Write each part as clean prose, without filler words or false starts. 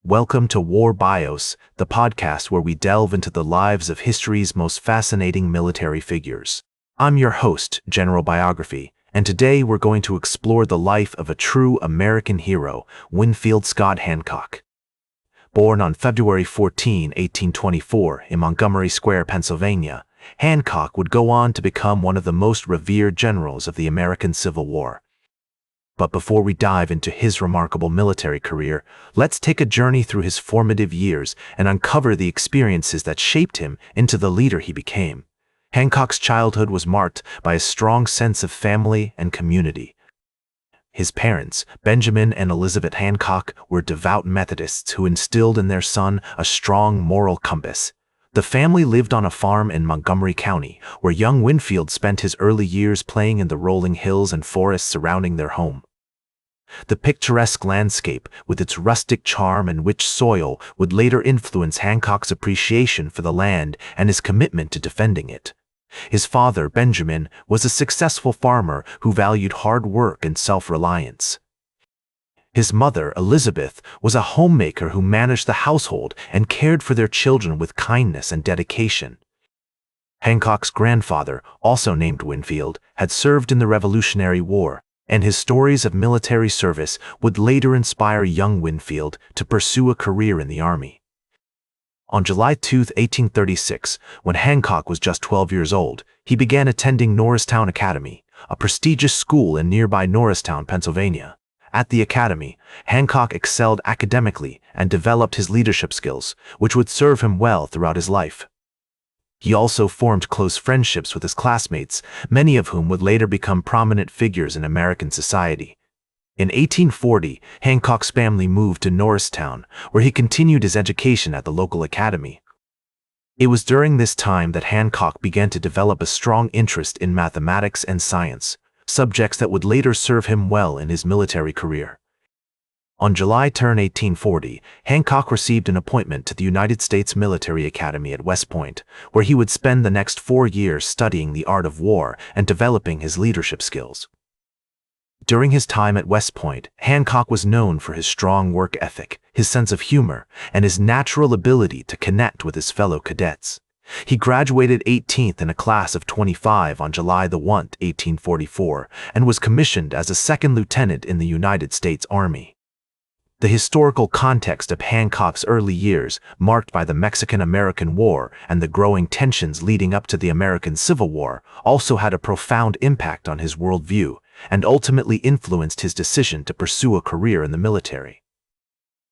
Welcome to War Bios, the podcast where we delve into the lives of history's most fascinating military figures. I'm your host, General Biography, and today we're going to explore the life of a true American hero, Winfield Scott Hancock. Born on February 14, 1824, in Montgomery Square, Pennsylvania, Hancock would go on to become one of the most revered generals of the American Civil War. But before we dive into his remarkable military career, let's take a journey through his formative years and uncover the experiences that shaped him into the leader he became. Hancock's childhood was marked by a strong sense of family and community. His parents, Benjamin and Elizabeth Hancock, were devout Methodists who instilled in their son a strong moral compass. The family lived on a farm in Montgomery County, where young Winfield spent his early years playing in the rolling hills and forests surrounding their home. The picturesque landscape, with its rustic charm and rich soil, would later influence Hancock's appreciation for the land and his commitment to defending it. His father, Benjamin, was a successful farmer who valued hard work and self-reliance. His mother, Elizabeth, was a homemaker who managed the household and cared for their children with kindness and dedication. Hancock's grandfather, also named Winfield, had served in the Revolutionary War, and his stories of military service would later inspire young Winfield to pursue a career in the Army. On July 2, 1836, when Hancock was just 12 years old, he began attending Norristown Academy, a prestigious school in nearby Norristown, Pennsylvania. At the academy, Hancock excelled academically and developed his leadership skills, which would serve him well throughout his life. He also formed close friendships with his classmates, many of whom would later become prominent figures in American society. In 1840, Hancock's family moved to Norristown, where he continued his education at the local academy. It was during this time that Hancock began to develop a strong interest in mathematics and science, subjects that would later serve him well in his military career. On July 10, 1840, Hancock received an appointment to the United States Military Academy at West Point, where he would spend the next 4 years studying the art of war and developing his leadership skills. During his time at West Point, Hancock was known for his strong work ethic, his sense of humor, and his natural ability to connect with his fellow cadets. He graduated 18th in a class of 25 on July 1, 1844, and was commissioned as a second lieutenant in the United States Army. The historical context of Hancock's early years, marked by the Mexican-American War and the growing tensions leading up to the American Civil War, also had a profound impact on his worldview and ultimately influenced his decision to pursue a career in the military.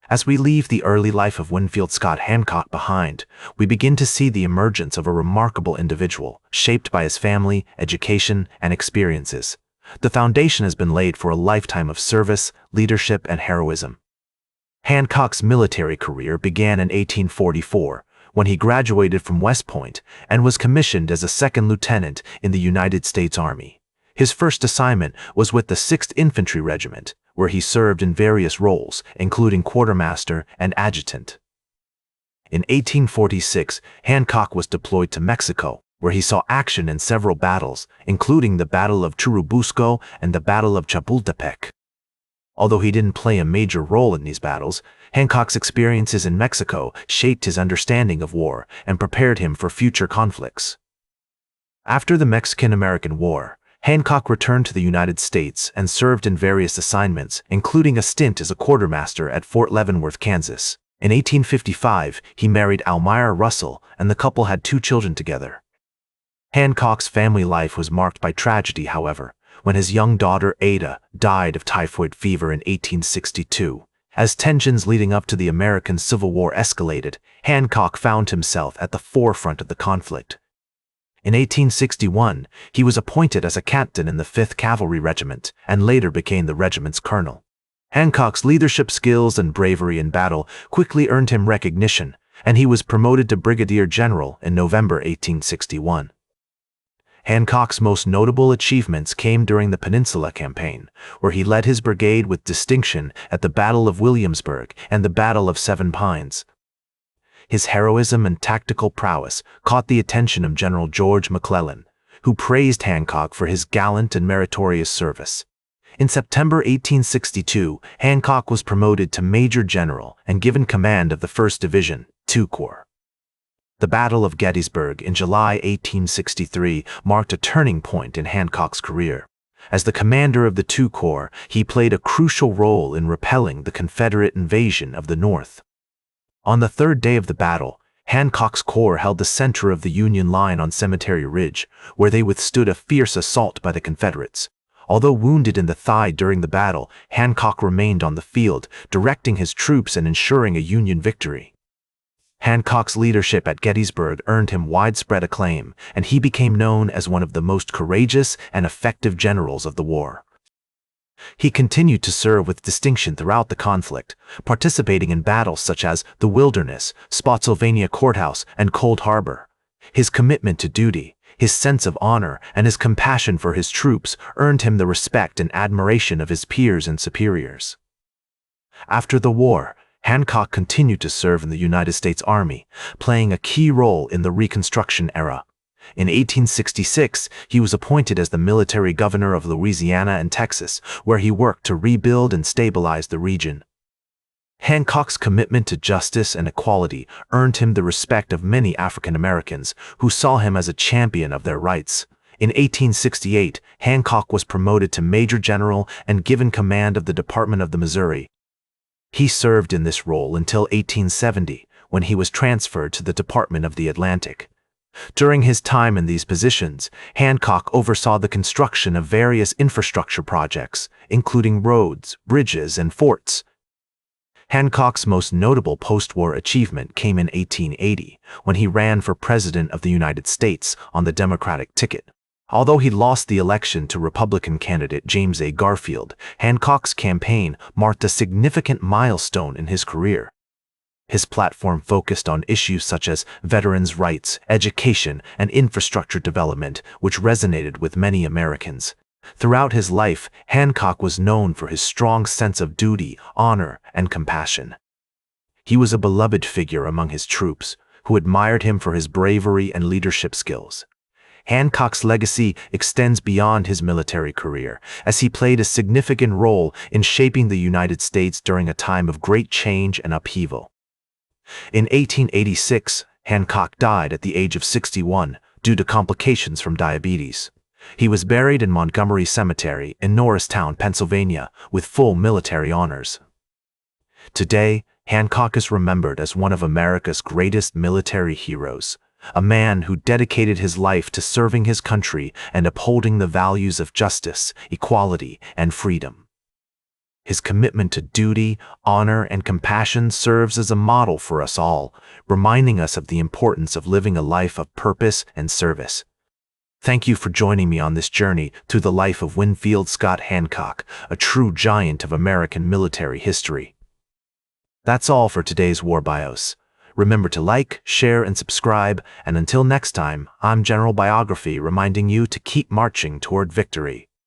As we leave the early life of Winfield Scott Hancock behind, we begin to see the emergence of a remarkable individual, shaped by his family, education, and experiences. The foundation has been laid for a lifetime of service, leadership, and heroism. Hancock's military career began in 1844, when he graduated from West Point and was commissioned as a second lieutenant in the United States Army. His first assignment was with the 6th Infantry Regiment, where he served in various roles, including quartermaster and adjutant. In 1846, Hancock was deployed to Mexico, where he saw action in several battles, including the Battle of Churubusco and the Battle of Chapultepec. Although he didn't play a major role in these battles, Hancock's experiences in Mexico shaped his understanding of war and prepared him for future conflicts. After the Mexican-American War, Hancock returned to the United States and served in various assignments, including a stint as a quartermaster at Fort Leavenworth, Kansas. In 1855, he married Almira Russell, and the couple had 2 children together. Hancock's family life was marked by tragedy, however, when his young daughter Ada died of typhoid fever in 1862. As tensions leading up to the American Civil War escalated, Hancock found himself at the forefront of the conflict. In 1861, he was appointed as a captain in the 5th Cavalry Regiment and later became the regiment's colonel. Hancock's leadership skills and bravery in battle quickly earned him recognition, and he was promoted to brigadier general in November 1861. Hancock's most notable achievements came during the Peninsula Campaign, where he led his brigade with distinction at the Battle of Williamsburg and the Battle of Seven Pines. His heroism and tactical prowess caught the attention of General George McClellan, who praised Hancock for his gallant and meritorious service. In September 1862, Hancock was promoted to Major General and given command of the 1st Division, II Corps. The Battle of Gettysburg in July 1863 marked a turning point in Hancock's career. As the commander of the II Corps, he played a crucial role in repelling the Confederate invasion of the North. On the third day of the battle, Hancock's corps held the center of the Union line on Cemetery Ridge, where they withstood a fierce assault by the Confederates. Although wounded in the thigh during the battle, Hancock remained on the field, directing his troops and ensuring a Union victory. Hancock's leadership at Gettysburg earned him widespread acclaim, and he became known as one of the most courageous and effective generals of the war. He continued to serve with distinction throughout the conflict, participating in battles such as the Wilderness, Spotsylvania Courthouse, and Cold Harbor. His commitment to duty, his sense of honor, and his compassion for his troops earned him the respect and admiration of his peers and superiors. After the war, Hancock continued to serve in the United States Army, playing a key role in the Reconstruction era. In 1866, he was appointed as the military governor of Louisiana and Texas, where he worked to rebuild and stabilize the region. Hancock's commitment to justice and equality earned him the respect of many African Americans, who saw him as a champion of their rights. In 1868, Hancock was promoted to Major General and given command of the Department of the Missouri. He served in this role until 1870, when he was transferred to the Department of the Atlantic. During his time in these positions, Hancock oversaw the construction of various infrastructure projects, including roads, bridges, and forts. Hancock's most notable post-war achievement came in 1880, when he ran for President of the United States on the Democratic ticket. Although he lost the election to Republican candidate James A. Garfield, Hancock's campaign marked a significant milestone in his career. His platform focused on issues such as veterans' rights, education, and infrastructure development, which resonated with many Americans. Throughout his life, Hancock was known for his strong sense of duty, honor, and compassion. He was a beloved figure among his troops, who admired him for his bravery and leadership skills. Hancock's legacy extends beyond his military career, as he played a significant role in shaping the United States during a time of great change and upheaval. In 1886, Hancock died at the age of 61 due to complications from diabetes. He was buried in Montgomery Cemetery in Norristown, Pennsylvania, with full military honors. Today, Hancock is remembered as one of America's greatest military heroes, a man who dedicated his life to serving his country and upholding the values of justice, equality, and freedom. His commitment to duty, honor, and compassion serves as a model for us all, reminding us of the importance of living a life of purpose and service. Thank you for joining me on this journey through the life of Winfield Scott Hancock, a true giant of American military history. That's all for today's War Bios. Remember to like, share, and subscribe, and until next time, I'm General Biography reminding you to keep marching toward victory.